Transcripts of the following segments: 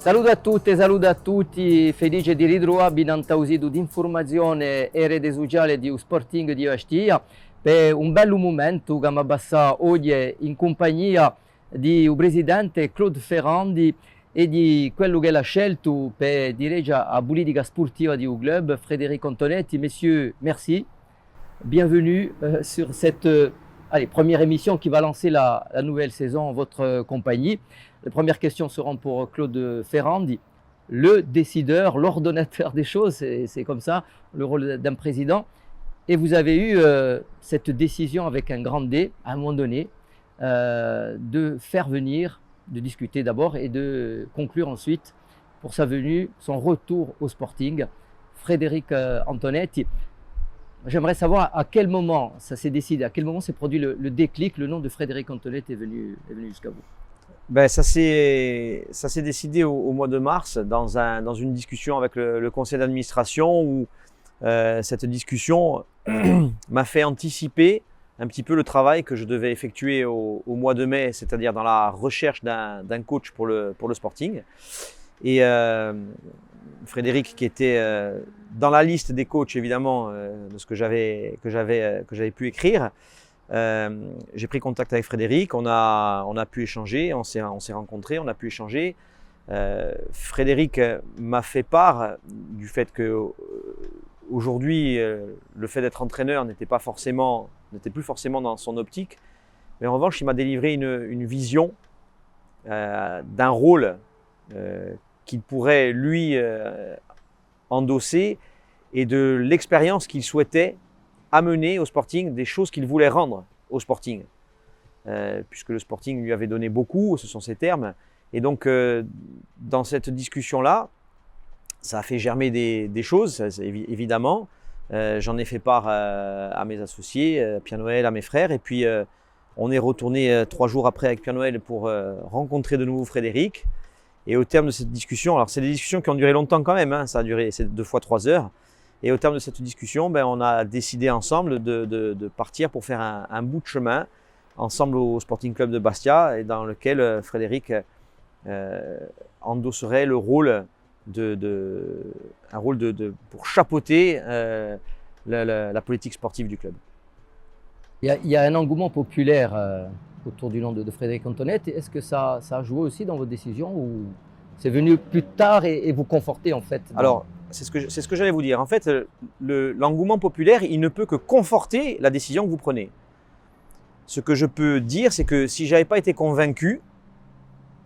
Saluto a tutte, saluto a tutti, felice di ritrovarvi in un tausido di informazione e rete sociale di Sporting di Ostia per un bel momento che mi passa oggi in compagnia di presidente Claude Ferrandi e di quello che l'ha scelto per dirigere la politica sportiva du club, Frédéric Antonetti. Messieurs, merci. Bienvenue sur cette première émission qui va lancer la nouvelle saison en votre compagnie. Les premières questions seront pour Claude Ferrandi, le décideur, l'ordonnateur des choses, c'est comme ça le rôle d'un président. Et vous avez eu cette décision avec un grand D, à un moment donné, de faire venir, de discuter d'abord et de conclure ensuite pour sa venue, son retour au Sporting, Frédéric Antonetti. J'aimerais savoir à quel moment ça s'est décidé, à quel moment s'est produit le déclic, le nom de Frédéric Antonetti est venu jusqu'à vous. Ça s'est décidé au mois de mars dans une discussion avec le conseil d'administration où cette discussion m'a fait anticiper un petit peu le travail que je devais effectuer au mois de mai, c'est-à-dire dans la recherche d'un coach pour le Sporting. Et Frédéric, qui était dans la liste des coachs évidemment de ce que j'avais pu écrire, j'ai pris contact avec Frédéric, on a pu échanger, on s'est rencontrés, on a pu échanger. Frédéric m'a fait part du fait que aujourd'hui le fait d'être entraîneur n'était plus forcément dans son optique, mais en revanche il m'a délivré une vision d'un rôle qu'il pourrait lui endosser et de l'expérience qu'il souhaitait amener au Sporting, des choses qu'il voulait rendre au Sporting, puisque le Sporting lui avait donné beaucoup, ce sont ses termes. Et donc, dans cette discussion-là, ça a fait germer des choses, évidemment. J'en ai fait part à mes associés, à Pierre-Noël, à mes frères. Et puis, on est retourné 3 jours après avec Pierre-Noël pour rencontrer de nouveau Frédéric. Et au terme de cette discussion, alors c'est des discussions qui ont duré longtemps quand même, hein, ça a duré 2 fois 3 heures. Et au terme de cette discussion, on a décidé ensemble de partir pour faire un bout de chemin ensemble au Sporting Club de Bastia, et dans lequel Frédéric endosserait le rôle pour chapeauter la politique sportive du club. Il y a un engouement populaire autour du nom de Frédéric Antonetti. Est-ce que ça a joué aussi dans votre décision ou c'est venu plus tard et vous conforter en fait Alors, c'est ce que j'allais vous dire. En fait, l'engouement populaire, il ne peut que conforter la décision que vous prenez. Ce que je peux dire, c'est que si je n'avais pas été convaincu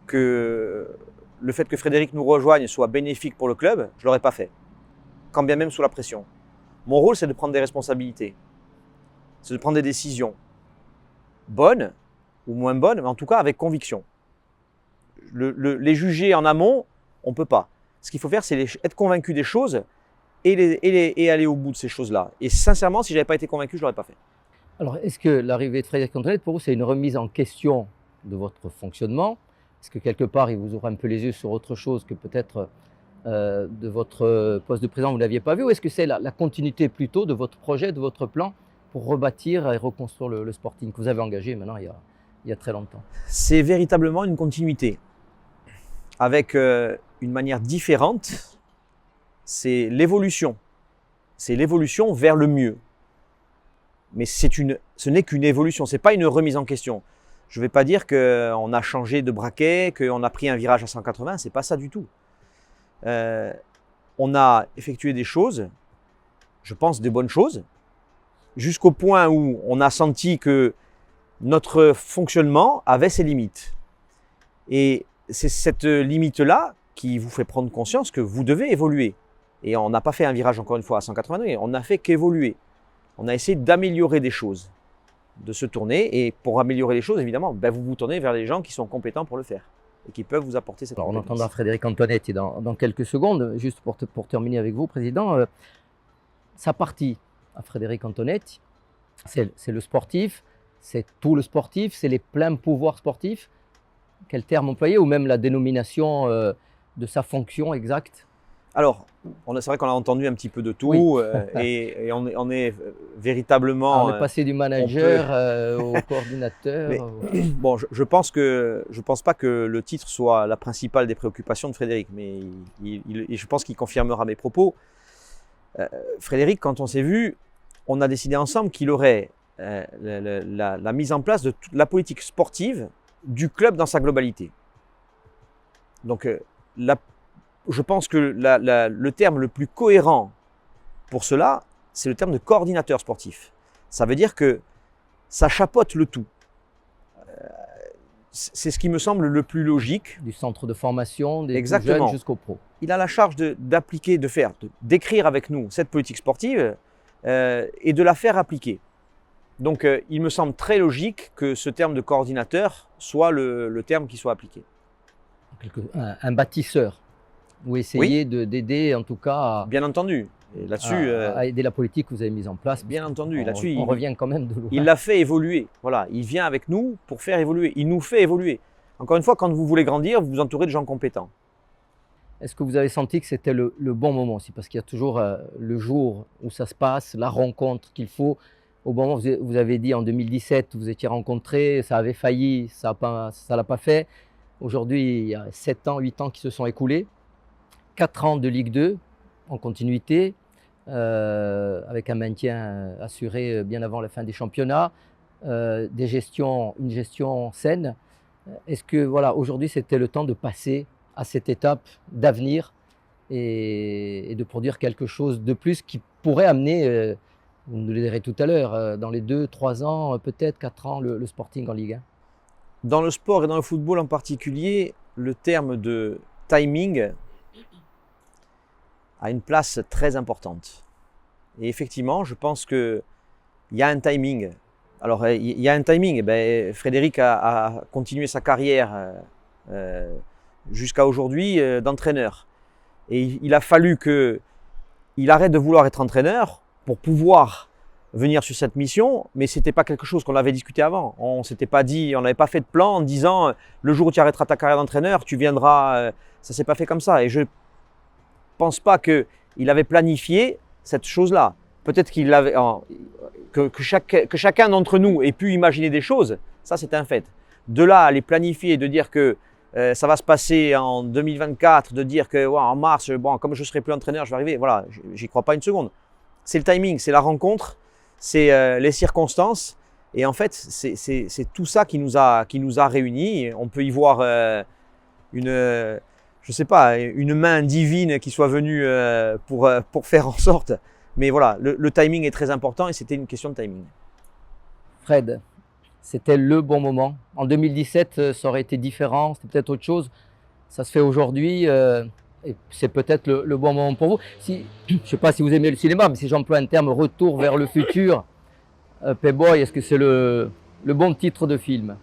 que le fait que Frédéric nous rejoigne soit bénéfique pour le club, je ne l'aurais pas fait, quand bien même sous la pression. Mon rôle, c'est de prendre des responsabilités, c'est de prendre des décisions, bonnes ou moins bonnes, mais en tout cas avec conviction. Les juger en amont, on ne peut pas. Ce qu'il faut faire, c'est être convaincu des choses et aller au bout de ces choses-là. Et sincèrement, si je n'avais pas été convaincu, je ne l'aurais pas fait. Alors, est-ce que l'arrivée de Frédéric Antonetti, pour vous, c'est une remise en question de votre fonctionnement? Est-ce que quelque part, il vous ouvre un peu les yeux sur autre chose que peut-être de votre poste de président, vous ne l'aviez pas vu? Ou est-ce que c'est la continuité plutôt de votre projet, de votre plan pour rebâtir et reconstruire le Sporting que vous avez engagé maintenant il y a très longtemps? C'est véritablement une continuité avec une manière différente. C'est l'évolution vers le mieux. Mais ce n'est qu'une évolution, ce n'est pas une remise en question. Je ne vais pas dire qu'on a changé de braquet, qu'on a pris un virage à 180, ce n'est pas ça du tout. On a effectué des choses, je pense des bonnes choses, jusqu'au point où on a senti que notre fonctionnement avait ses limites. Et c'est cette limite-là qui vous fait prendre conscience que vous devez évoluer. Et on n'a pas fait un virage encore une fois à 180 degrés, on n'a fait qu'évoluer. On a essayé d'améliorer des choses, de se tourner. Et pour améliorer les choses, évidemment, vous vous tournez vers les gens qui sont compétents pour le faire et qui peuvent vous apporter cette compétence. On entendra Frédéric Antonetti dans quelques secondes. Juste pour terminer avec vous, Président, sa partie à Frédéric Antonetti, c'est le sportif, c'est tout le sportif, c'est les pleins pouvoirs sportifs. Quel terme employer? Ou même la dénomination de sa fonction exacte? Alors, c'est vrai qu'on a entendu un petit peu de tout Oui. et on est véritablement. On est passé du manager au coordinateur. Mais, bon, je pense pas que le titre soit la principale des préoccupations de Frédéric, mais je pense qu'il confirmera mes propos. Frédéric, quand on s'est vu, on a décidé ensemble qu'il aurait la mise en place de toute la politique sportive du club dans sa globalité. Donc, je pense que le terme le plus cohérent pour cela, c'est le terme de coordinateur sportif. Ça veut dire que ça chapeaute le tout. C'est ce qui me semble le plus logique. Du centre de formation, des plus Exactement. jeunes jusqu'au pro. Il a la charge d'appliquer, d'écrire avec nous cette politique sportive et de la faire appliquer. Donc, il me semble très logique que ce terme de coordinateur soit le terme qui soit appliqué. Un bâtisseur. Vous essayez d'aider en tout cas Bien entendu. Et là-dessus, à aider la politique que vous avez mise en place. Bien entendu. Là-dessus, On revient quand même de loin. Il l'a fait évoluer. Voilà, il vient avec nous pour faire évoluer. Il nous fait évoluer. Encore une fois, quand vous voulez grandir, vous vous entourez de gens compétents. Est-ce que vous avez senti que c'était le bon moment aussi? Parce qu'il y a toujours le jour où ça se passe, la rencontre qu'il faut. Au bon moment, vous avez dit en 2017, vous étiez rencontrés, ça avait failli, ça ne l'a pas fait. Aujourd'hui, il y a 7 ans, 8 ans qui se sont écoulés. 4 ans de Ligue 2 en continuité, avec un maintien assuré bien avant la fin des championnats, une gestion saine. Est-ce que voilà, aujourd'hui c'était le temps de passer à cette étape d'avenir et de produire quelque chose de plus qui pourrait amener, vous nous le direz tout à l'heure, dans les 2-3 ans, peut-être 4 ans, le Sporting en Ligue 1? Dans le sport et dans le football en particulier, le terme de timing a une place très importante. Et effectivement, je pense qu'il y a un timing. Alors, il y a un timing. Frédéric a continué sa carrière jusqu'à aujourd'hui d'entraîneur. Et il a fallu qu'il arrête de vouloir être entraîneur pour pouvoir venir sur cette mission, mais ce n'était pas quelque chose qu'on avait discuté avant. On s'était pas dit, on n'avait pas fait de plan en disant le jour où tu arrêteras ta carrière d'entraîneur, tu viendras. Ça ne s'est pas fait comme ça. Et je pense pas qu'il avait planifié cette chose-là. Peut-être qu'il avait que chacun d'entre nous ait pu imaginer des choses, ça c'est un fait. De là à les planifier, de dire que ça va se passer en 2024, de dire que en mars, bon, comme je ne serai plus entraîneur, je vais arriver. Voilà, j'y crois pas une seconde. C'est le timing, c'est la rencontre, c'est les circonstances. Et en fait, c'est tout ça qui nous a réunis. On peut y voir je sais pas, une main divine qui soit venue pour faire en sorte. Mais voilà, le timing est très important et c'était une question de timing. Fred, c'était le bon moment. En 2017, ça aurait été différent, c'était peut-être autre chose. Ça se fait aujourd'hui et c'est peut-être le bon moment pour vous. Je ne sais pas si vous aimez le cinéma, mais si j'emploie un terme retour vers le futur, Playboy, est-ce que c'est le bon titre de film?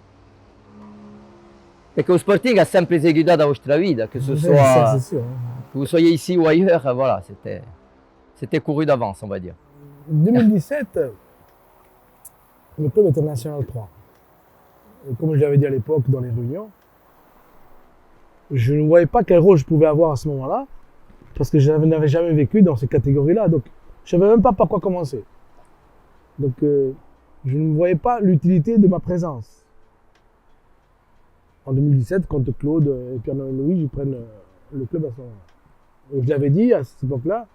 Et que le Sporting a sempre eseguito da vostra vida, que ce soit que vous soyez ici ou ailleurs, voilà, c'était couru d'avance, on va dire. 2017, le club était en National 3. Et comme je l'avais dit à l'époque dans les réunions, je ne voyais pas quel rôle je pouvais avoir à ce moment-là, parce que je n'avais jamais vécu dans ces catégories-là, donc je ne savais même pas par quoi commencer. Donc je ne voyais pas l'utilité de ma présence. En 2017, quand Claude et Pierre-Noël Louis prennent le club à ce moment-là. Et je l'avais dit à cette époque-là,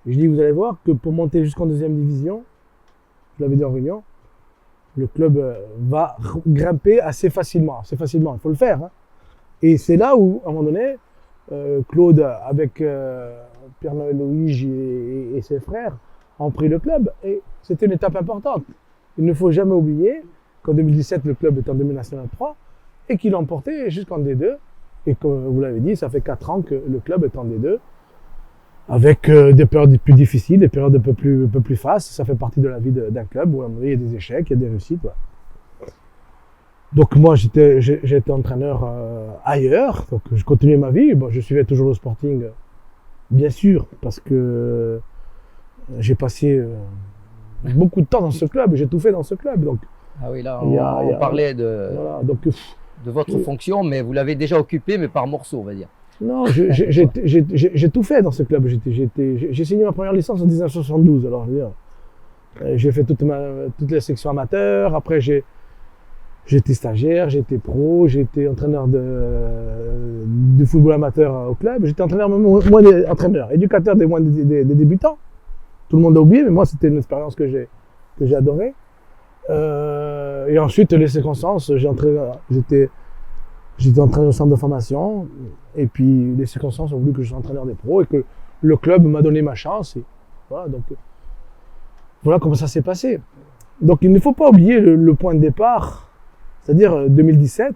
je dis vous allez voir que pour monter jusqu'en deuxième division, je l'avais dit en réunion, le club va grimper assez facilement. Assez facilement, il faut le faire. Hein. Et c'est là où, à un moment donné, Claude, avec Pierre-Noël Louis et ses frères, ont pris le club. Et c'était une étape importante. Il ne faut jamais oublier qu'en 2017, le club est en demi-national 3 et qu'il a emporté jusqu'en D2. Et comme vous l'avez dit, ça fait 4 ans que le club est en D2. Avec des périodes plus difficiles, des périodes un peu plus fastes. Ça fait partie de la vie d'un club où il y a des échecs, il y a des réussites. Ouais. Donc moi, j'étais entraîneur ailleurs. Donc je continuais ma vie. Bon, je suivais toujours le Sporting, bien sûr, parce que j'ai passé beaucoup de temps dans ce club. J'ai tout fait dans ce club. Donc, ah oui, là, on parlait de, voilà, donc, de votre fonction, mais vous l'avez déjà occupée, mais par morceaux, on va dire. Non, j'ai tout fait dans ce club. J'ai signé ma première licence en 1972. Alors, je veux dire, j'ai fait toutes les sections amateurs. Après, j'étais stagiaire, j'étais pro, j'étais entraîneur de football amateur au club. J'étais entraîneur, entraîneur, éducateur des débutants. Tout le monde a oublié, mais moi, c'était une expérience que j'ai adorée. Et ensuite, les circonstances, j'étais entraîneur au centre de formation. Et puis, les circonstances ont voulu que je sois entraîneur des pros et que le club m'a donné ma chance. Et voilà, donc, voilà comment ça s'est passé. Donc, il ne faut pas oublier le point de départ, c'est-à-dire 2017,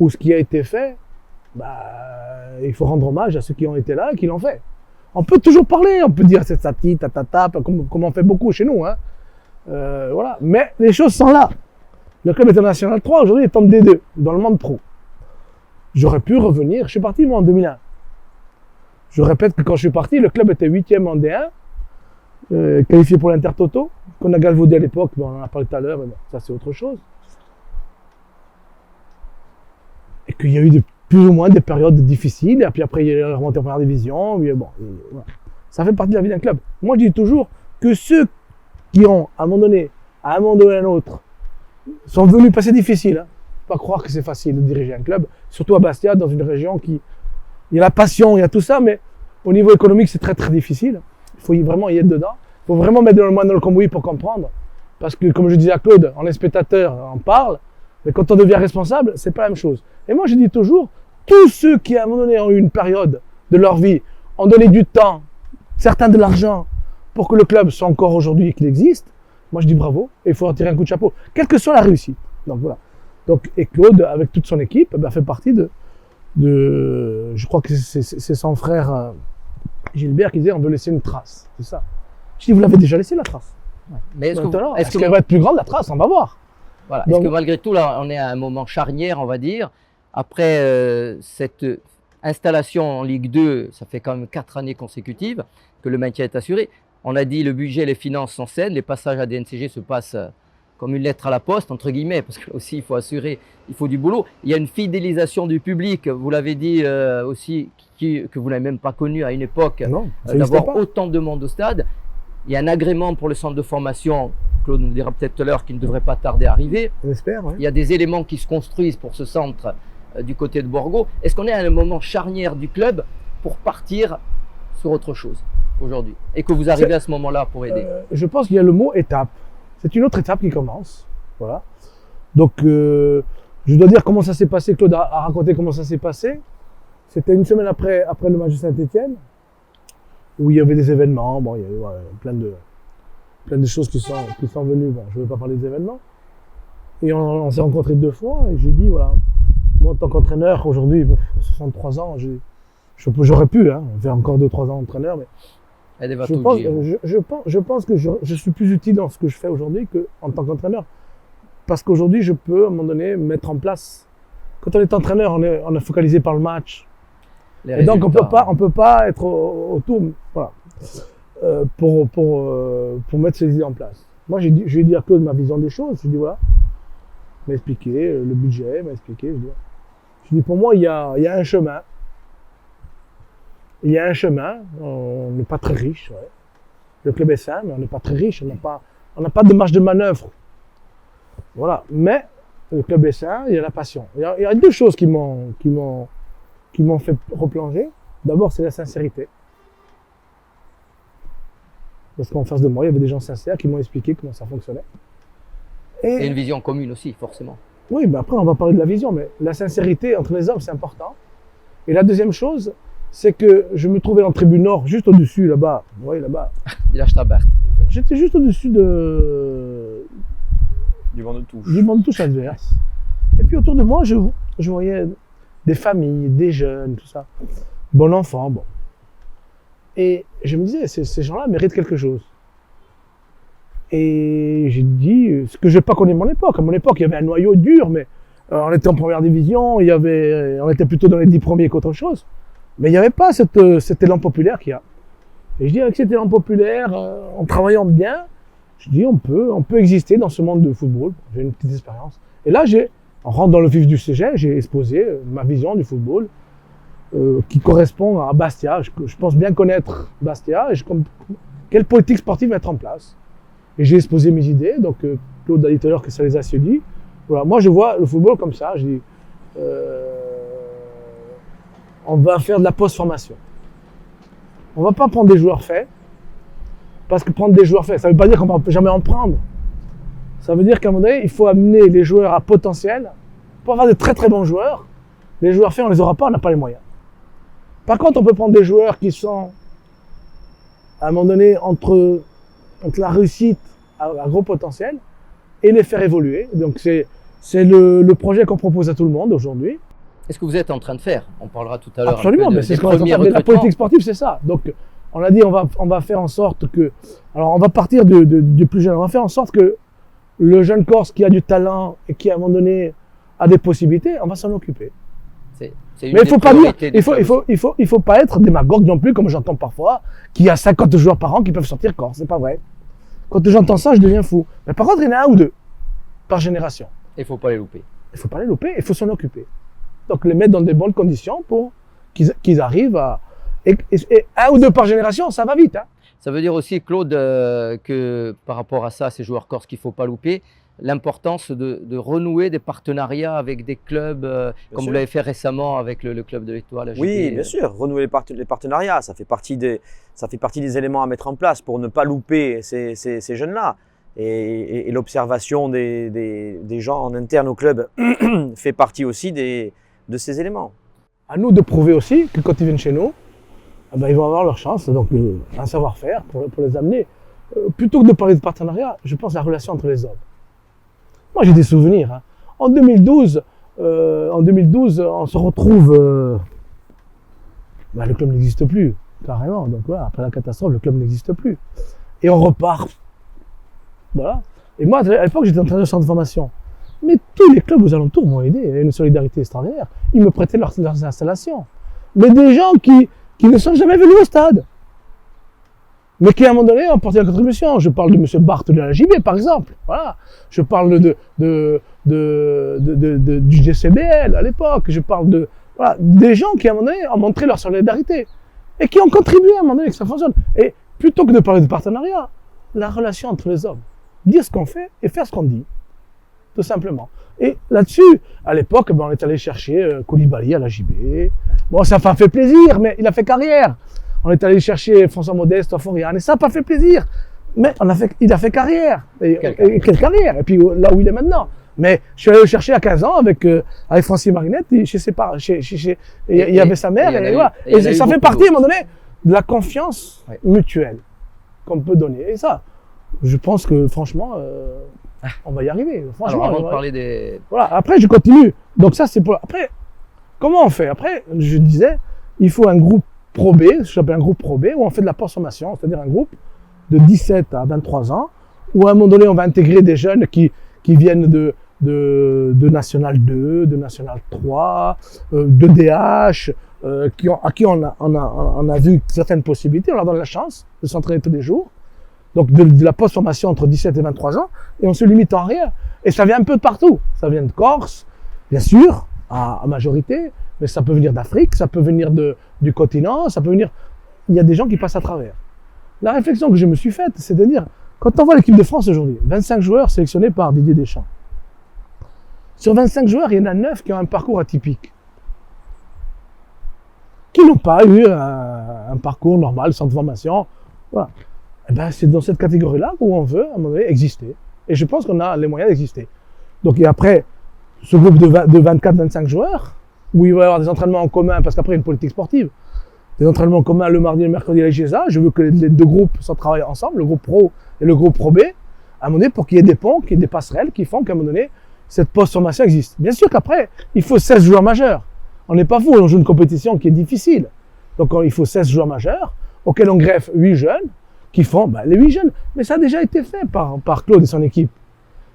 où ce qui a été fait, il faut rendre hommage à ceux qui ont été là et qui l'ont fait. On peut toujours parler, on peut dire c'est sati, tatata, comme on fait beaucoup chez nous. Hein. Voilà. Mais les choses sont là. Le club international 3 aujourd'hui est en D2, dans le monde pro. J'aurais pu revenir, je suis parti moi en 2001. Je répète que quand je suis parti, le club était 8e en D1, qualifié pour l'Intertoto, qu'on a galvaudé à l'époque, on en a parlé tout à l'heure, mais bon, ça c'est autre chose. Et qu'il y a eu plus ou moins des périodes difficiles, et puis après il y a eu la remontée en première division, voilà. Ça fait partie de la vie d'un club. Moi je dis toujours que ceux qui ont, à un moment donné ou à un autre, sont venus passer difficile, hein. Pas croire que c'est facile de diriger un club, surtout à Bastia, dans une région il y a la passion, il y a tout ça, mais au niveau économique, c'est très très difficile. Il faut vraiment y être dedans. Il faut vraiment mettre le main dans le cambouis pour comprendre. Parce que, comme je disais à Claude, on est spectateur, on parle, mais quand on devient responsable, c'est pas la même chose. Et moi, je dis toujours, tous ceux qui, à un moment donné, ont eu une période de leur vie, ont donné du temps, certains de l'argent, pour que le club soit encore aujourd'hui et qu'il existe, moi je dis bravo, et il faut en tirer un coup de chapeau, quelle que soit la réussite. Donc voilà. Et Claude, avec toute son équipe, fait partie je crois que c'est son frère Gilbert qui disait on veut laisser une trace. C'est ça. Je dis vous l'avez déjà laissé la trace. Ouais. Mais est-ce qu'elle va être plus grande la trace? On va voir. Voilà. Est-ce que malgré tout, là, on est à un moment charnière, on va dire, après cette installation en Ligue 2, ça fait quand même 4 années consécutives que le maintien est assuré. On a dit le budget, les finances sont saines, les passages à DNCG se passent comme une lettre à la poste, entre guillemets, parce que là aussi il faut assurer, il faut du boulot. Il y a une fidélisation du public, vous l'avez dit aussi, que vous n'avez même pas connu à une époque, d'avoir autant de monde au stade. Il y a un agrément pour le centre de formation, Claude nous dira peut-être tout à l'heure, qui ne devrait pas tarder à arriver. J'espère, oui. Il y a des éléments qui se construisent pour ce centre du côté de Borgo. Est-ce qu'on est à un moment charnière du club pour partir sur autre chose aujourd'hui et que vous arrivez à ce moment-là pour aider? Je pense qu'il y a le mot étape. C'est une autre étape qui commence. Voilà. Donc, je dois dire comment ça s'est passé. Claude a raconté comment ça s'est passé. C'était une semaine après le match de Saint-Étienne, où il y avait des événements. Bon, il y avait plein de choses qui sont venues. Bon, je ne vais pas parler des événements. Et on s'est rencontrés 2 fois. Et j'ai dit, voilà, moi en tant qu'entraîneur, aujourd'hui, 63 ans, j'aurais pu faire encore 2-3 ans d'entraîneur, mais je pense que je suis plus utile dans ce que je fais aujourd'hui qu'en tant qu'entraîneur. Parce qu'aujourd'hui, je peux, à un moment donné, mettre en place. Quand on est entraîneur, on est focalisé par le match. Et donc, on peut pas être autour, voilà, pour mettre ces idées en place. Moi, je lui ai dit à Claude ma vision des choses. Je lui ai dit, voilà, il m'a expliqué le budget, il m'a expliqué. Je lui ai dit, pour moi, il y a un chemin. Il y a un chemin, on n'est pas très riche. Ouais. Le club est sain, mais on n'est pas très riche, on n'a pas de marge de manœuvre. Voilà. Mais le club est sain, il y a la passion. Il y a 2 choses qui m'ont fait replonger. D'abord, c'est la sincérité. Parce qu'en face de moi, il y avait des gens sincères qui m'ont expliqué comment ça fonctionnait. Et une vision commune aussi, forcément. Oui, mais après, on va parler de la vision, mais la sincérité entre les hommes, c'est important. Et la deuxième chose, c'est que je me trouvais en tribune nord, juste au-dessus, là-bas. Vous voyez, là-bas. Village Tabert. J'étais juste au-dessus du banc de touche. Du banc de touche adverse. Et puis autour de moi, je voyais des familles, des jeunes, tout ça. Bon enfant, bon. Et je me disais, ces gens-là méritent quelque chose. Et j'ai dit, ce que je n'ai pas connu à mon époque. À mon époque, il y avait un noyau dur, mais on était en première division, on était plutôt dans les 10 premiers qu'autre chose. Mais il n'y avait pas cet élan populaire qu'il y a. Et je dis, avec cet élan populaire, en travaillant bien, je dis, on peut exister dans ce monde de football. J'ai une petite expérience. Et là, en rentrant dans le vif du sujet, j'ai exposé ma vision du football. qui correspond à Bastia. Je pense bien connaître Bastia et quelle politique sportive mettre en place. Et j'ai exposé mes idées, donc Claude a dit tout à l'heure que ça les a séduits. Voilà, moi je vois le football comme ça, je dis on va faire de la post-formation. On ne va pas prendre des joueurs faits, parce que prendre des joueurs faits, ça ne veut pas dire qu'on ne va jamais en prendre. Ça veut dire qu'à un moment donné, il faut amener les joueurs à potentiel. Pour avoir de très très bons joueurs, les joueurs faits, on ne les aura pas, on n'a pas les moyens. Par contre, on peut prendre des joueurs qui sont, à un moment donné, entre la réussite à gros potentiel et les faire évoluer. Donc c'est le projet qu'on propose à tout le monde aujourd'hui. Est-ce que vous êtes en train de faire? On parlera tout à l'heure. Absolument, mais c'est ce qu'on est en train de faire. La politique sportive, c'est ça. Donc on a dit on va faire en sorte que... Alors on va partir du plus jeune. On va faire en sorte que le jeune Corse qui a du talent et qui à un moment donné a des possibilités, on va s'en occuper. Mais il faut pas dire, il faut pas être démagogue non plus, comme j'entends parfois, qu'il y a 50 joueurs par an qui peuvent sortir Corse. C'est pas vrai. Quand j'entends ça, je deviens fou. Mais par contre, il y en a un ou deux par génération. Il ne faut pas les louper. Il ne faut pas les louper, il faut s'en occuper. Donc les mettre dans des bonnes conditions pour qu'ils arrivent à... Et un ou deux par génération, ça va vite. Hein. Ça veut dire aussi, Claude, que par rapport à ça, ces joueurs corses qu'il ne faut pas louper, l'importance de renouer des partenariats avec des clubs, comme vous l'avez fait récemment avec le club de l'Étoile. Oui, bien sûr, renouer les partenariats, ça fait partie des éléments à mettre en place pour ne pas louper ces jeunes-là. Et l'observation des gens en interne au club fait partie aussi de ces éléments. À nous de prouver aussi que quand ils viennent chez nous, ils vont avoir leur chance, donc un savoir-faire pour les amener. Plutôt que de parler de partenariat, je pense à la relation entre les hommes. Moi, j'ai des souvenirs. Hein. En 2012, on se retrouve... le club n'existe plus, carrément. Donc voilà, après la catastrophe, le club n'existe plus. Et on repart. Voilà. Et moi, à l'époque, j'étais entraîneur de centre de formation. Mais tous les clubs aux alentours m'ont aidé. Il y a une solidarité extraordinaire. Ils me prêtaient leurs installations. Mais des gens qui ne sont jamais venus au stade. Mais qui, à un moment donné, ont porté la contribution. Je parle de M. Barthes de la JB, par exemple. Voilà. Je parle du GCBL à l'époque. Je parle des gens qui, à un moment donné, ont montré leur solidarité. Et qui ont contribué à un moment donné que ça fonctionne. Et plutôt que de parler de partenariat, la relation entre les hommes. Dire ce qu'on fait et faire ce qu'on dit. Tout simplement. Et là-dessus, à l'époque, on est allé chercher Koulibaly à la JB. Bon, ça n'a pas fait plaisir, mais il a fait carrière. On est allé chercher François Modeste à Foriane et ça n'a pas fait plaisir. Mais il a fait carrière. Quelle carrière. Et puis là où il est maintenant. Mais je suis allé le chercher à 15 ans avec Francis Marinette. Il y avait sa mère. Et ça fait partie, à un moment donné, de la confiance mutuelle qu'on peut donner. Et ça, je pense que franchement, on va y arriver. Franchement, alors, avant de parler des... Voilà, après, je continue. Donc ça, c'est pour... Après, comment on fait? Après, je disais, il faut un groupe Pro B, ce que j'appelle un groupe Pro B, où on fait de la post-formation, c'est-à-dire un groupe de 17 à 23 ans, où à un moment donné, on va intégrer des jeunes qui viennent de National 2, de National 3, de DH, à qui on a vu certaines possibilités, on leur donne la chance de s'entraîner tous les jours. Donc de la post-formation entre 17 et 23 ans, et on se limite en rien. Et ça vient un peu de partout. Ça vient de Corse, bien sûr, à majorité, mais ça peut venir d'Afrique, ça peut venir du continent, ça peut venir... Il y a des gens qui passent à travers. La réflexion que je me suis faite, c'est de dire, quand on voit l'équipe de France aujourd'hui, 25 joueurs sélectionnés par Didier Deschamps. Sur 25 joueurs, il y en a 9 qui ont un parcours atypique. Qui n'ont pas eu un parcours normal, sans formation. Voilà. Eh ben, c'est dans cette catégorie-là où on veut, à un moment donné, exister. Et je pense qu'on a les moyens d'exister. Donc, et après, ce groupe de 24-25 joueurs, où il va y avoir des entraînements en commun, parce qu'après, il y a une politique sportive, des entraînements en commun le mardi et le mercredi à l'IGSA, je veux que les deux groupes s'en travaillent ensemble, le groupe Pro et le groupe Pro B, à un moment donné, pour qu'il y ait des ponts, qu'il y ait des passerelles qui font qu'à un moment donné, cette post-formation existe. Bien sûr qu'après, il faut 16 joueurs majeurs. On n'est pas fou, on joue une compétition qui est difficile. Donc, il faut 16 joueurs majeurs, auxquels on greffe 8 jeunes, qui font les 8 jeunes. Mais ça a déjà été fait par Claude et son équipe.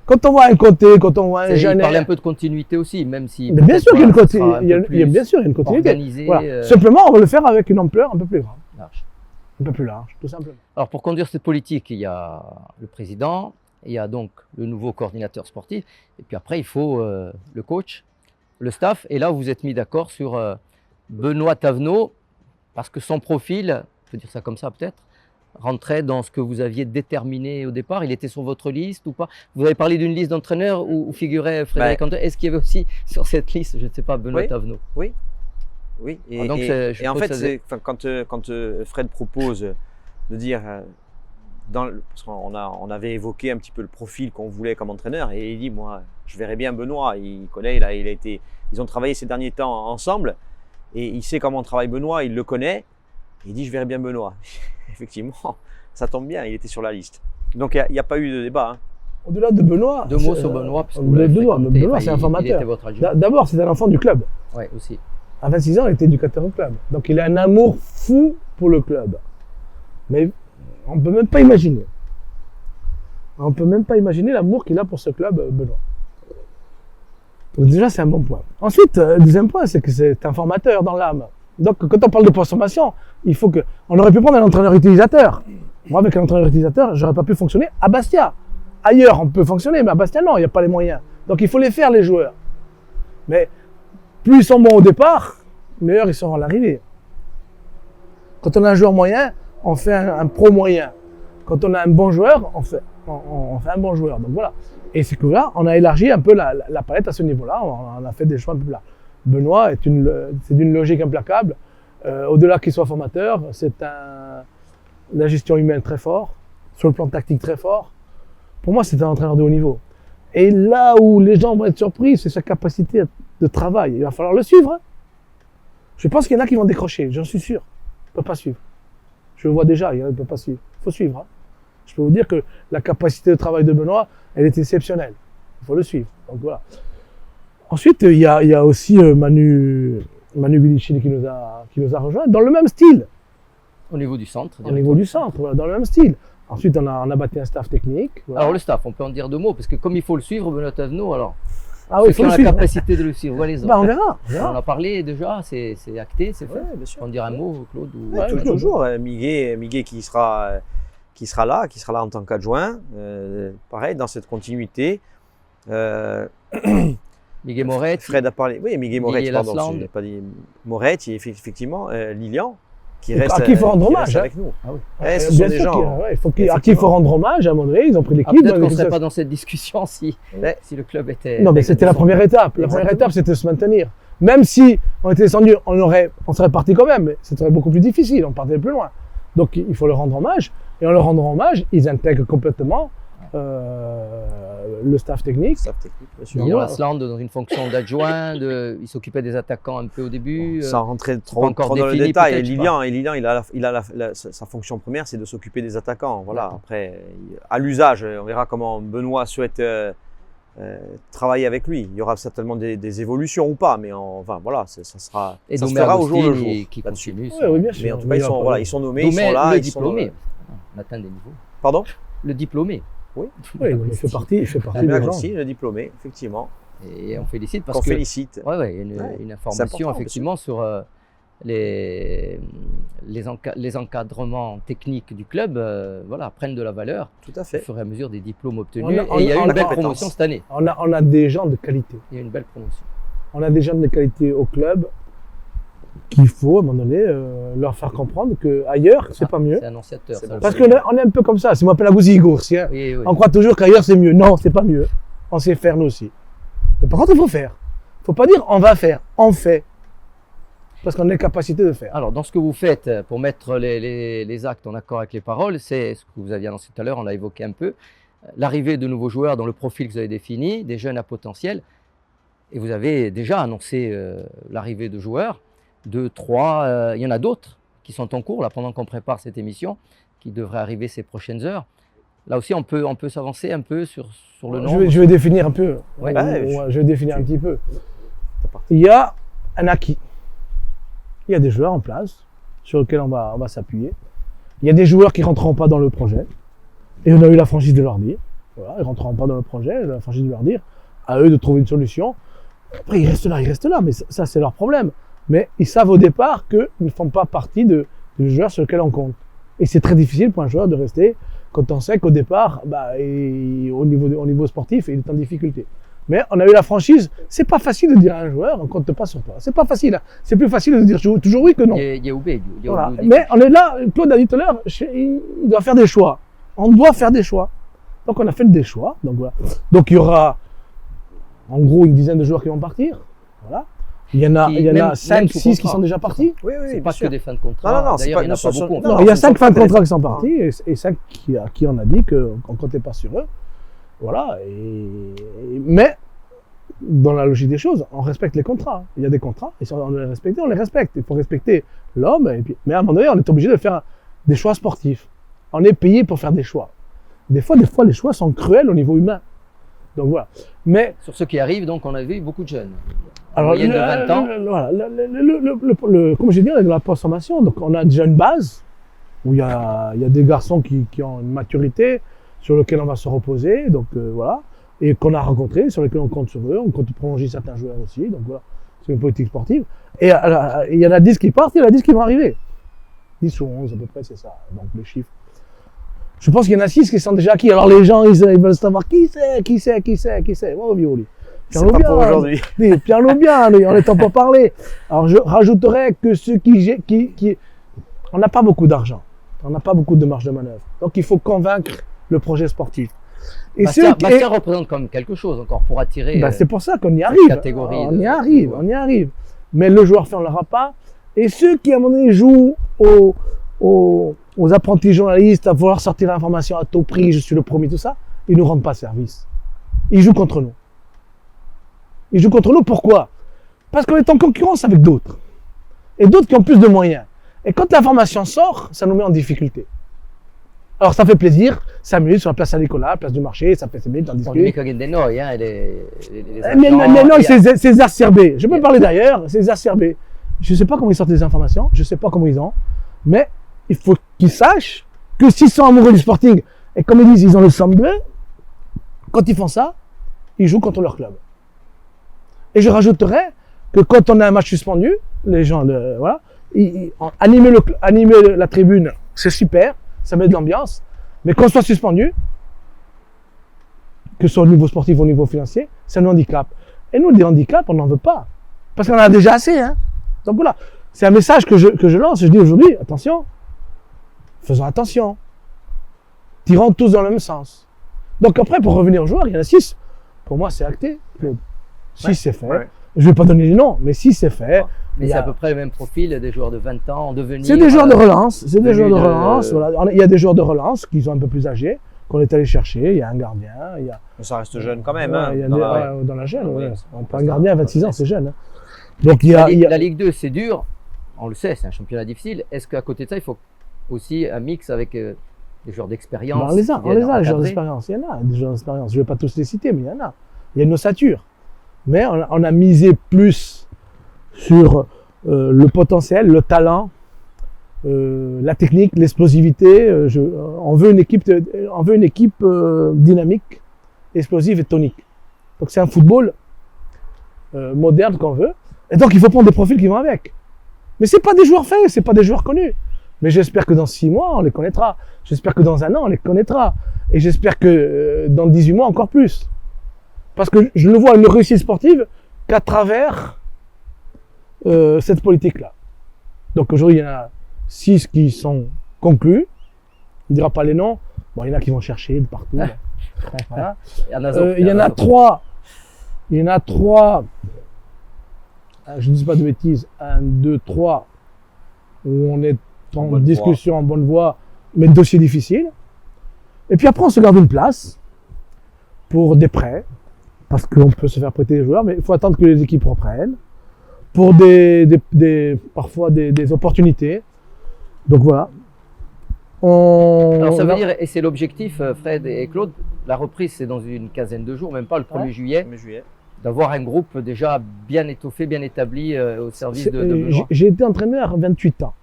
Quand on voit un Comté, quand on voit un Jeannet... Il parlait un peu de continuité aussi, même si... Mais bien sûr qu'il y a une continuité. Bien sûr, il y a une continuité. Organisé, voilà. Simplement, on va le faire avec une ampleur un peu plus grande. Large. Un peu plus large, tout simplement. Alors, pour conduire cette politique, il y a le président, il y a donc le nouveau coordinateur sportif, et puis après, il faut le coach, le staff. Et là, vous vous êtes mis d'accord sur Benoît Thavenot, parce que son profil, on peut dire ça comme ça peut-être, rentrait dans ce que vous aviez déterminé au départ. Il était sur votre liste ou pas? Vous avez parlé d'une liste d'entraîneurs où figurait Frédéric Antoine. Est-ce qu'il y avait aussi sur cette liste, je ne sais pas, Benoît Thavenot? Oui. Oui, et en fait, quand Fred propose de dire, parce qu'on avait évoqué un petit peu le profil qu'on voulait comme entraîneur, et il dit, moi, je verrais bien Benoît, il connaît, ils ont travaillé ces derniers temps ensemble, et il sait comment travaille Benoît, il le connaît, et il dit, je verrais bien Benoît. Effectivement, ça tombe bien, il était sur la liste. Donc il n'y a pas eu de débat. Hein. Au-delà de Benoît. Deux mots sur Benoît. Parce que Benoît, c'est un formateur. D'abord, c'est un enfant du club. Oui, aussi. À 26 ans, il était éducateur au club. Donc il a un amour fou pour le club. Mais on ne peut même pas imaginer. On ne peut même pas imaginer l'amour qu'il a pour ce club, Benoît. Donc déjà, c'est un bon point. Ensuite, le deuxième point, c'est que c'est un formateur dans l'âme. Donc quand on parle de transformation, il faut que... On aurait pu prendre un entraîneur utilisateur. Moi, avec un entraîneur utilisateur, j'aurais pas pu fonctionner à Bastia. Ailleurs, on peut fonctionner, mais à Bastia, non, il n'y a pas les moyens. Donc il faut les faire, les joueurs. Mais plus ils sont bons au départ, meilleurs ils seront à l'arrivée. Quand on a un joueur moyen, on fait un pro moyen. Quand on a un bon joueur, on fait un bon joueur. Donc voilà. Et c'est que là, on a élargi un peu la palette à ce niveau-là. On a fait des choix un peu plus là. Benoît c'est d'une logique implacable. Au-delà qu'il soit formateur, c'est la gestion humaine très fort, sur le plan tactique très fort. Pour moi, c'est un entraîneur de haut niveau. Et là où les gens vont être surpris, c'est sa capacité de travail. Il va falloir le suivre. Hein. Je pense qu'il y en a qui vont décrocher, j'en suis sûr. Il ne peut pas suivre. Je le vois déjà, il ne peut pas suivre. Il faut suivre. Hein. Je peux vous dire que la capacité de travail de Benoît, elle est exceptionnelle. Il faut le suivre. Donc voilà. Ensuite, il y a aussi Manu Guidicini qui nous a rejoints dans le même style. Au niveau du centre. Au niveau du centre, voilà, dans le même style. Ensuite, on a bâti un staff technique. Voilà. Alors le staff, on peut en dire deux mots, parce que comme il faut le suivre, Benoît Thavenot, alors oui, il faut la capacité de le suivre, les autres. On verra. On a parlé déjà, c'est acté, c'est fait. Ouais, bien sûr. On dire un mot, Claude toujours. Miguel qui sera là en tant qu'adjoint. Pareil, dans cette continuité. Miguel Moret. Fred a parlé. Oui, Miguel Moret, pardon. Je n'ai pas dit Moret, effectivement, Lilian. À qui il faut rendre hommage avec nous. Ah oui. Ce sont des gens. À qui il faut rendre hommage, à Mondré, ils ont pris l'équipe. Peut-être qu'on ne serait pas dans cette discussion si le club était. Non, mais c'était la première étape. La première étape, c'était de se maintenir. Même si on était descendu, on serait parti quand même, mais ce serait beaucoup plus difficile, on partait plus loin. Donc il faut leur rendre hommage. Et en leur rendant hommage, ils intègrent complètement le staff technique. Il y a Asland dans une fonction d'adjoint, il s'occupait des attaquants un peu au début. Sans rentrer trop dans le détail. Et Lilian, sa fonction première, c'est de s'occuper des attaquants. Voilà. Après, à l'usage, on verra comment Benoît souhaite travailler avec lui. Il y aura certainement des évolutions ou pas, mais voilà, ça se fera au jour le jour. Qui continue. Oui, bien sûr. Mais en tout cas, ils sont nommés, ils sont là. Le diplômé. On atteint des niveaux. Pardon? Le diplômé. Oui, il fait partie des gens. Aussi, le diplômé, effectivement. Et on félicite parce qu'on félicite. Une information effectivement sur les encadrements techniques du club, prennent de la valeur. Tout à fait. Au fur et à mesure des diplômes obtenus. Et il y a eu une belle promotion cette année. On a des gens de qualité. Il y a une belle promotion. On a des gens de qualité au club qu'il faut à un moment donné leur faire comprendre qu'ailleurs c'est pas mieux. C'est annonciateur. Parce qu'on est un peu comme ça. Si on m'appelle Agouzi Goursi, oui. On croit toujours qu'ailleurs c'est mieux. Non, c'est pas mieux. On sait faire nous aussi. Mais par contre, il faut faire. Il ne faut pas dire on va faire, on fait. Parce qu'on a les capacités de faire. Alors, dans ce que vous faites pour mettre les actes en accord avec les paroles, c'est ce que vous aviez annoncé tout à l'heure, on l'a évoqué un peu, l'arrivée de nouveaux joueurs dans le profil que vous avez défini, des jeunes à potentiel. Et vous avez déjà annoncé l'arrivée de joueurs. 2, 3, il y en a d'autres qui sont en cours là pendant qu'on prépare cette émission, qui devraient arriver ces prochaines heures. Là aussi, on peut s'avancer un peu sur le nombre. Je vais définir un peu. Je vais définir un petit peu. Il y a un acquis. Il y a des joueurs en place sur lesquels on va s'appuyer. Il y a des joueurs qui ne rentreront pas dans le projet. Et on a eu la franchise de leur dire. Voilà, ils ne rentreront pas dans le projet, la franchise de leur dire. À eux de trouver une solution. Après, ils restent là, mais ça c'est leur problème. Mais ils savent au départ qu'ils ne font pas partie des joueurs sur lesquels on compte. Et c'est très difficile pour un joueur de rester quand on sait qu'au départ, au niveau sportif, il est en difficulté. Mais on a eu la franchise. C'est pas facile de dire à un joueur, on compte pas sur toi. C'est pas facile. Hein. C'est plus facile de dire toujours oui que non. Voilà. Mais on est là, Claude a dit tout à l'heure, il doit faire des choix. On doit faire des choix. Donc on a fait des choix. Donc voilà. Donc il y aura en gros une dizaine de joueurs qui vont partir. Voilà. Il y en a 5, 6 qui sont déjà partis. Oui, C'est pas que des fins de contrat. Non, D'ailleurs, il n'y en a pas beaucoup. Non, il y a 5 fins de contrat qui sont partis et 5 à qui on a dit qu'on ne comptait pas sur eux. Voilà. Mais dans la logique des choses, on respecte les contrats. Il y a des contrats, et si on doit les respecter, on les respecte. Il faut respecter l'homme. Mais à un moment donné, on est obligé de faire des choix sportifs. On est payé pour faire des choix. Des fois, les choix sont cruels au niveau humain. Donc voilà. Mais sur ceux qui arrivent, donc, on a vu beaucoup de jeunes. Alors, moyenne de 20 ans. Voilà, comme j'ai dit, avec la post-formation, donc on a déjà une base où il y a des garçons qui ont une maturité sur lequel on va se reposer, donc voilà, et qu'on a rencontrés, sur lesquels on compte sur eux, on compte prolonger certains joueurs aussi, donc voilà, c'est une politique sportive. Et il y en a 10 qui partent, il y en a 10 qui vont arriver. 10 ou 11 à peu près, c'est ça, donc les chiffres. Je pense qu'il y en a 6 qui sont déjà acquis. Alors les gens, ils veulent savoir qui c'est. Oh, Violi. C'est pas pour aujourd'hui. Pierre-Loup bien, on n'entend pas parler. Alors je rajouterais que ceux qui on n'a pas beaucoup d'argent, on n'a pas beaucoup de marge de manœuvre. Donc il faut convaincre le projet sportif. Et Bastia représente quand même quelque chose encore pour attirer. C'est pour ça qu'on y arrive. On y arrive. Mais le joueur fait, on ne l'aura pas. Et ceux qui à un moment donné jouent aux apprentis journalistes à vouloir sortir l'information à tout prix, je suis le premier, tout ça, ils ne nous rendent pas service. Ils jouent contre nous. Ils jouent contre nous, pourquoi? Parce qu'on est en concurrence avec d'autres. Et d'autres qui ont plus de moyens. Et quand l'information sort, ça nous met en difficulté. Alors ça fait plaisir, 5 minutes sur la place Saint-Nicolas, place du marché, ça fait 5 minutes, on discute. Mais non, c'est exacerbé. Je peux parler d'ailleurs, c'est exacerbé. Je ne sais pas comment ils sortent les informations, je ne sais pas comment ils ont, mais il faut qu'ils sachent que s'ils sont amoureux du Sporting, et comme ils disent, ils ont le sang bleu, quand ils font ça, ils jouent contre leur club. Et je rajouterais que quand on a un match suspendu, les gens, voilà, animer la tribune, c'est super, ça met de l'ambiance, mais qu'on soit suspendu, que ce soit au niveau sportif ou au niveau financier, c'est un handicap. Et nous, des handicaps, on n'en veut pas. Parce qu'on en a déjà assez. Hein. Donc voilà, c'est un message que je lance. Je dis aujourd'hui, attention, faisons attention. Tirons tous dans le même sens. Donc après, pour revenir aux joueurs, il y en a 6. Pour moi, c'est acté. Si c'est fait, je ne vais pas donner les noms, mais si c'est fait. Mais c'est à peu près le même profil des joueurs de 20 ans en devenir. C'est des joueurs de relance. C'est des joueurs de relance. Voilà. Il y a des joueurs de relance qui sont un peu plus âgés, qu'on est allé chercher. Il y a un gardien. Mais ça reste jeune quand même. Ouais, hein, dans la jeune. Ouais. Un gardien à 26 ans, c'est jeune. Hein. Donc, la Ligue 2, c'est dur. On le sait, c'est un championnat difficile. Est-ce qu'à côté de ça, il faut aussi un mix avec des joueurs d'expérience? On les a, les joueurs d'expérience. Il y en a des joueurs d'expérience. Je ne vais pas tous les citer, mais il y en a. Il y a une ossature. Mais on a misé plus sur le potentiel, le talent, la technique, l'explosivité. On veut une équipe dynamique, explosive et tonique. Donc c'est un football moderne qu'on veut. Et donc il faut prendre des profils qui vont avec. Mais c'est pas des joueurs faits, c'est pas des joueurs connus. Mais j'espère que dans 6 mois, on les connaîtra. J'espère que dans 1 an, on les connaîtra. Et j'espère que dans 18 mois, encore plus. Parce que je ne vois une réussite sportive qu'à travers cette politique-là. Donc aujourd'hui, il y en a 6 qui sont conclus. On ne dira pas les noms. Bon, il y en a qui vont chercher de partout. Voilà. Il y en a 3. Il y en a 3. Je ne dis pas de bêtises. 1, 2, 3. Où on est en discussion, en bonne voie, mais dossier difficile. Et puis après, on se garde une place pour des prêts. Parce qu'on peut se faire prêter des joueurs, mais il faut attendre que les équipes reprennent. Pour parfois des opportunités. Donc voilà. Alors ça veut dire, et c'est l'objectif, Fred et Claude, la reprise c'est dans une quinzaine de jours, même pas le 1er juillet, d'avoir un groupe déjà bien étoffé, bien établi au service de Benoît. J'ai été entraîneur à 28 ans.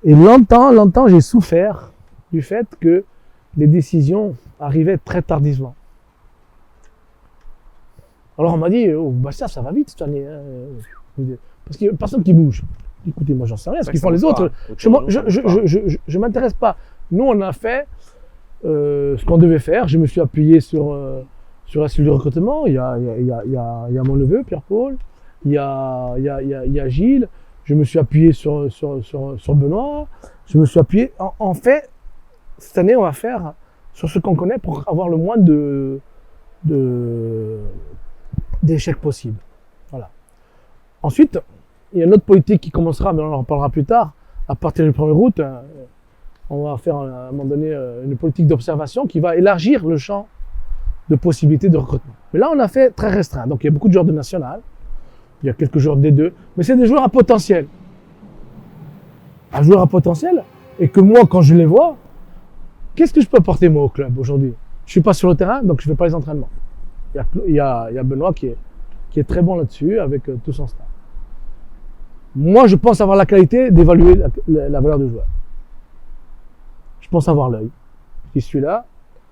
Et longtemps, j'ai souffert du fait que les décisions arrivaient très tardivement. Alors on m'a dit, oh, Bastia, ça va vite cette année. Hein. Parce qu'il n'y a personne qui bouge. Écoutez, moi j'en sais rien, ce qu'ils font les autres. Je ne m'intéresse pas. Nous, on a fait ce qu'on devait faire. Je me suis appuyé sur Sur la cellule de recrutement, il y a mon neveu, Pierre-Paul, il y a Gilles, je me suis appuyé sur Benoît, je me suis appuyé. En fait, cette année, on va faire sur ce qu'on connaît pour avoir le moins d'échecs possibles. Voilà. Ensuite, il y a une autre politique qui commencera, mais on en reparlera plus tard. À partir du 1er août, on va faire à un moment donné une politique d'observation qui va élargir le champ de possibilités de recrutement. Mais là, on a fait très restreint. Donc, il y a beaucoup de joueurs de national, il y a quelques joueurs de D2, mais c'est des joueurs à potentiel. Un joueur à potentiel, et que moi, quand je les vois, qu'est-ce que je peux apporter moi au club aujourd'hui? Je suis pas sur le terrain, donc je fais pas les entraînements. Il y a Benoît qui est très bon là-dessus avec tout son staff. Moi, je pense avoir la qualité d'évaluer la valeur du joueur. Je pense avoir l'œil. Je suis là,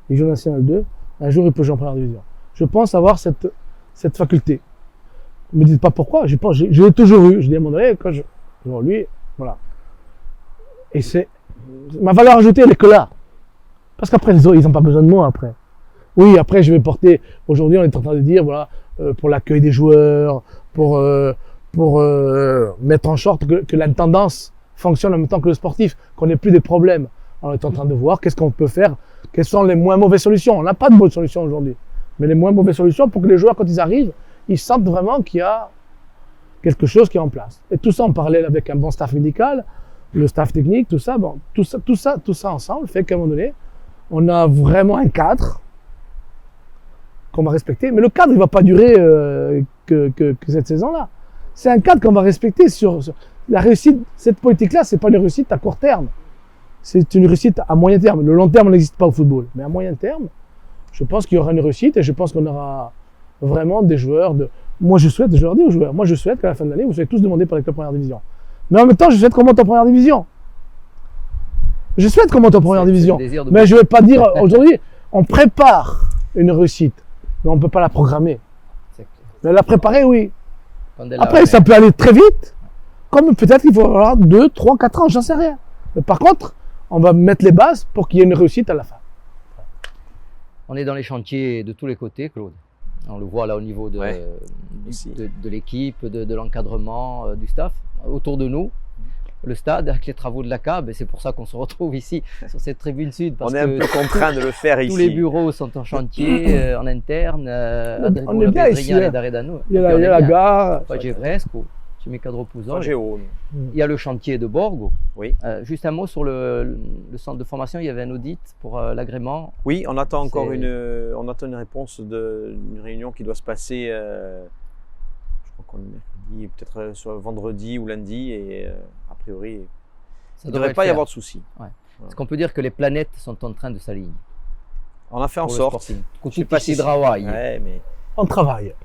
il joue National 2, un jour il peut jouer en première division. Je pense avoir cette faculté. Ne me dites pas pourquoi, je l'ai toujours eu. Je dis à un moment donné, genre lui, voilà. Et c'est ma valeur ajoutée, elle est que là. Parce qu'après, les autres, ils n'ont pas besoin de moi après. Oui, après, je vais porter, aujourd'hui, on est en train de dire, voilà, pour l'accueil des joueurs, pour mettre en sorte que la tendance fonctionne en même temps que le sportif, qu'on n'ait plus des problèmes. On est en train de voir qu'est-ce qu'on peut faire, quelles sont les moins mauvaises solutions. On n'a pas de bonnes solutions aujourd'hui, mais les moins mauvaises solutions pour que les joueurs, quand ils arrivent, ils sentent vraiment qu'il y a quelque chose qui est en place. Et tout ça en parallèle avec un bon staff médical, le staff technique, tout ça, bon, tout ça ensemble fait qu'à un moment donné, on a vraiment un cadre qu'on va respecter. Mais le cadre, il ne va pas durer que cette saison-là. C'est un cadre qu'on va respecter sur la réussite. Cette politique-là, c'est pas une réussite à court terme. C'est une réussite à moyen terme. Le long terme n'existe pas au football. Mais à moyen terme, je pense qu'il y aura une réussite et je pense qu'on aura vraiment des joueurs de... Moi, je leur dis aux joueurs, moi, je souhaite qu'à la fin de l'année, vous soyez tous demandés par les clubs première division. Mais en même temps, je souhaite qu'on monte en première division. Je souhaite qu'on monte en première division. Mais je ne vais pas dire aujourd'hui, on prépare une réussite, mais on ne peut pas la programmer. Mais la préparer, oui. Après, ça peut aller très vite, comme peut-être qu'il faut avoir 2, 3, 4 ans, j'en sais rien. Mais par contre, on va mettre les bases pour qu'il y ait une réussite à la fin. On est dans les chantiers de tous les côtés, Claude. On le voit là au niveau de l'équipe, de l'encadrement, du staff. Autour de nous, le stade avec les travaux de la CAB, et c'est pour ça qu'on se retrouve ici sur cette tribune sud. Parce on est un peu contraint de le faire ici. Tous les bureaux sont en chantier, en interne. On est bien ici. Il y a la gare. Il y a le chantier de Borgo. Oui. Juste un mot sur le centre de formation, il y avait un audit pour l'agrément. Oui, on attend encore une réponse d'une réunion qui doit se passer, je crois qu'on est mercredi, peut-être soit vendredi ou lundi, et a priori, il ne devrait pas y avoir de soucis. Ouais. Voilà. Est-ce qu'on peut dire que les planètes sont en train de s'aligner? On a fait en sorte. On travaille.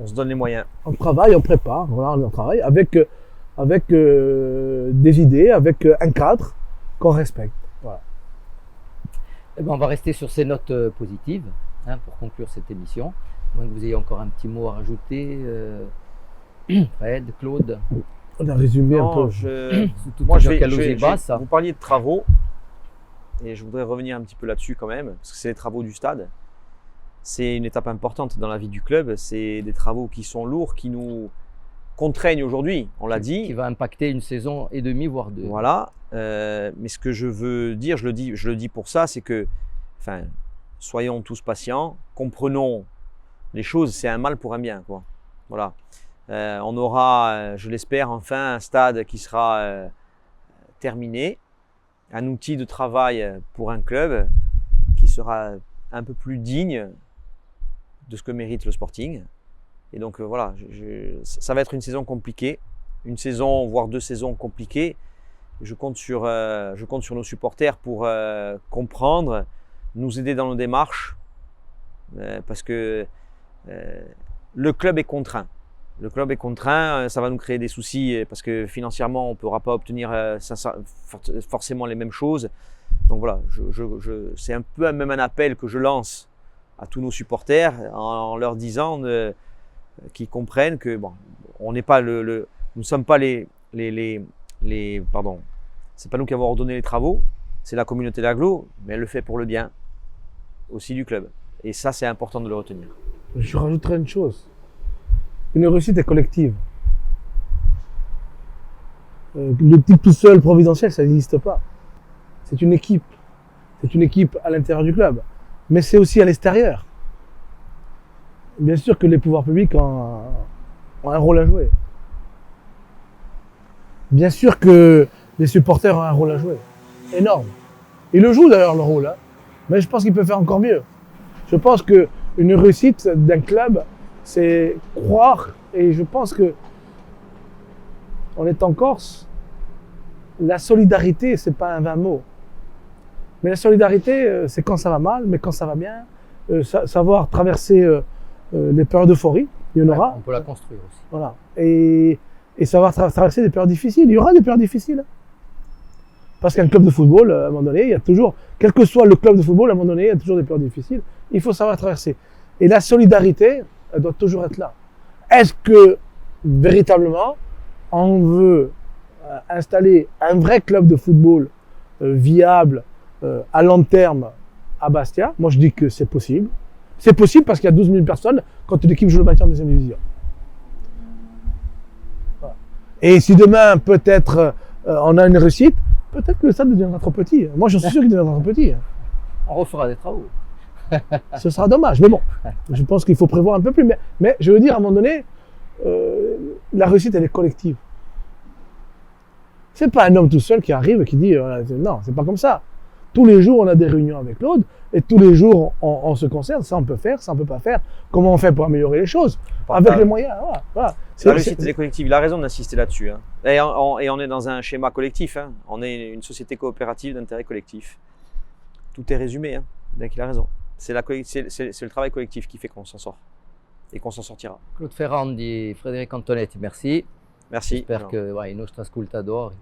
On se donne les moyens. On travaille, on prépare, voilà, on travaille avec des idées, avec un cadre qu'on respecte. Voilà. Eh ben, on va rester sur ces notes positives pour conclure cette émission. Donc, vous ayez encore un petit mot à rajouter, Fred, Claude? On a résumé un peu. Moi, vous parliez de travaux, et je voudrais revenir un petit peu là-dessus quand même, parce que c'est les travaux du stade. C'est une étape importante dans la vie du club. C'est des travaux qui sont lourds, qui nous contraignent aujourd'hui, on l'a dit. Qui va impacter une saison et demie, voire 2. Voilà. Mais ce que je veux dire, je le dis pour ça, c'est que, enfin, soyons tous patients, comprenons les choses, c'est un mal pour un bien, quoi. Voilà. On aura, je l'espère, enfin un stade qui sera terminé, un outil de travail pour un club qui sera un peu plus digne de ce que mérite le Sporting. Et donc voilà, ça va être une saison compliquée, une saison voire 2 saisons compliquées. Je compte sur nos supporters pour comprendre, nous aider dans nos démarches, parce que le club est contraint. Le club est contraint, ça va nous créer des soucis parce que financièrement on ne pourra pas obtenir forcément les mêmes choses. Donc voilà, c'est un peu même un appel que je lance à tous nos supporters en leur disant qu'ils comprennent que bon, on n'est pas nous ne sommes pas pardon, c'est pas nous qui avons ordonné les travaux, c'est la communauté d'agglo, mais elle le fait pour le bien aussi du club. Et ça, c'est important de le retenir. Je rajouterai une chose. Une réussite est collective. Le type tout seul providentiel, ça n'existe pas. C'est une équipe. C'est une équipe à l'intérieur du club. Mais c'est aussi à l'extérieur. Bien sûr que les pouvoirs publics ont un rôle à jouer. Bien sûr que les supporters ont un rôle à jouer. Énorme. Ils le jouent d'ailleurs, le rôle. Hein. Mais je pense qu'ils peuvent faire encore mieux. Je pense qu'une réussite d'un club, c'est croire, et je pense que, en étant Corse, la solidarité, c'est pas un vain mot. Mais la solidarité, c'est quand ça va mal, mais quand ça va bien, savoir traverser les périodes d'euphorie, il y en aura. On peut la construire aussi. Voilà. Et savoir traverser des périodes difficiles. Il y aura des périodes difficiles. Parce qu'un club de football, à un moment donné, il y a toujours, quel que soit le club de football, à un moment donné, il y a toujours des périodes difficiles. Il faut savoir traverser. Et la solidarité, elle doit toujours être là. Est-ce que, véritablement, on veut installer un vrai club de football viable, à long terme, à Bastia? Moi, je dis que c'est possible. C'est possible parce qu'il y a 12 000 personnes quand l'équipe joue le maintien en deuxième division. Voilà. Et si demain, peut-être, on a une réussite, peut-être que le stade deviendra trop petit. Moi, j'en suis sûr qu'il deviendra trop petit. On refera des travaux. Ce sera dommage. Mais bon, je pense qu'il faut prévoir un peu plus. Mais je veux dire, à un moment donné, la réussite, elle est collective. C'est pas un homme tout seul qui arrive et qui dit non, c'est pas comme ça. Tous les jours, on a des réunions avec l'autre et tous les jours, on se concerne. Ça, on peut faire, ça, on peut pas faire. Comment on fait pour améliorer les choses? Avec les moyens. Voilà. La réussite est collective. Il a raison d'insister là-dessus. Hein. Et on est dans un schéma collectif. Hein. On est une société coopérative d'intérêt collectif. Tout est résumé. Hein. Donc il a raison. C'est le travail collectif qui fait qu'on s'en sort et qu'on s'en sortira. Claude Ferrandi, Frédéric Antonetti, merci. Merci. J'espère que i nostri ascoltatori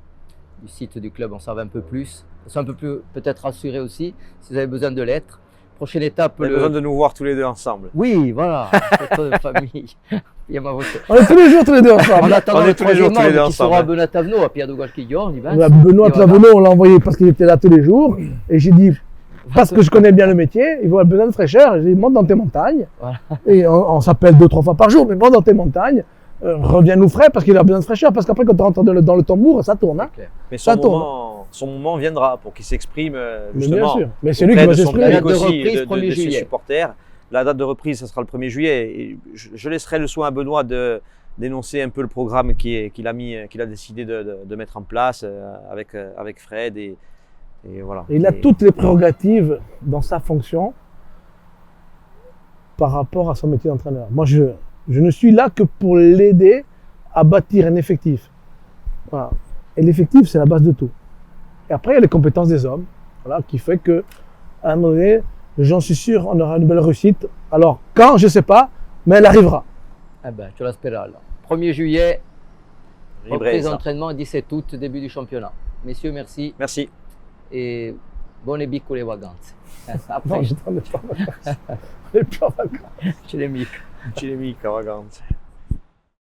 du site du club en savent un peu plus. Ils sont un peu plus peut-être rassurés aussi, si vous avez besoin de l'être. Prochaine étape. Vous avez besoin de nous voir tous les deux ensemble. Oui, voilà, photo de famille. On est tous les deux ensemble. En attendant On le est tous les jours troisième tous les deux membre qui sera ensemble. Benoît Tavenot à Pierre de Gualquillon. Benoît Tavenot, on l'a envoyé parce qu'il était là tous les jours. Et j'ai dit, parce que je connais bien le métier, il va avoir besoin de fraîcheur. J'ai dit, monte dans tes montagnes. Voilà. Et on s'appelle 2-3 fois par jour, mais monte dans tes montagnes. Reviens nous frais parce qu'il a besoin de fraîcheur. Parce qu'après, quand tu rentres dans le tambour, ça tourne. Hein. Mais son moment viendra pour qu'il s'exprime justement. Bien sûr. Mais c'est lui qui va s'exprimer. La date de reprise, 1er de ses juillet. supporters. La date de reprise, ça sera le 1er juillet. Et je laisserai le soin à Benoît de d'énoncer un peu le programme qu'il a décidé de mettre en place avec Fred. Et voilà. Il a toutes les prérogatives dans sa fonction par rapport à son métier d'entraîneur. Moi, je ne suis là que pour l'aider à bâtir un effectif. Voilà. Et l'effectif, c'est la base de tout. Et après, il y a les compétences des hommes, voilà, qui fait qu'à un moment donné, j'en suis sûr, on aura une belle réussite. Alors, quand, je ne sais pas, mais elle arrivera. Eh ben, tu l'aspères là. 1er juillet, reprise Ribreza. d'entraînement, 17 août, début du championnat. Messieurs, merci. Merci. Et buone piccole vacanze. Non, Après, je t'en ai pas. On est plus en vacances. chez les mics. Ci nemica, vacanze.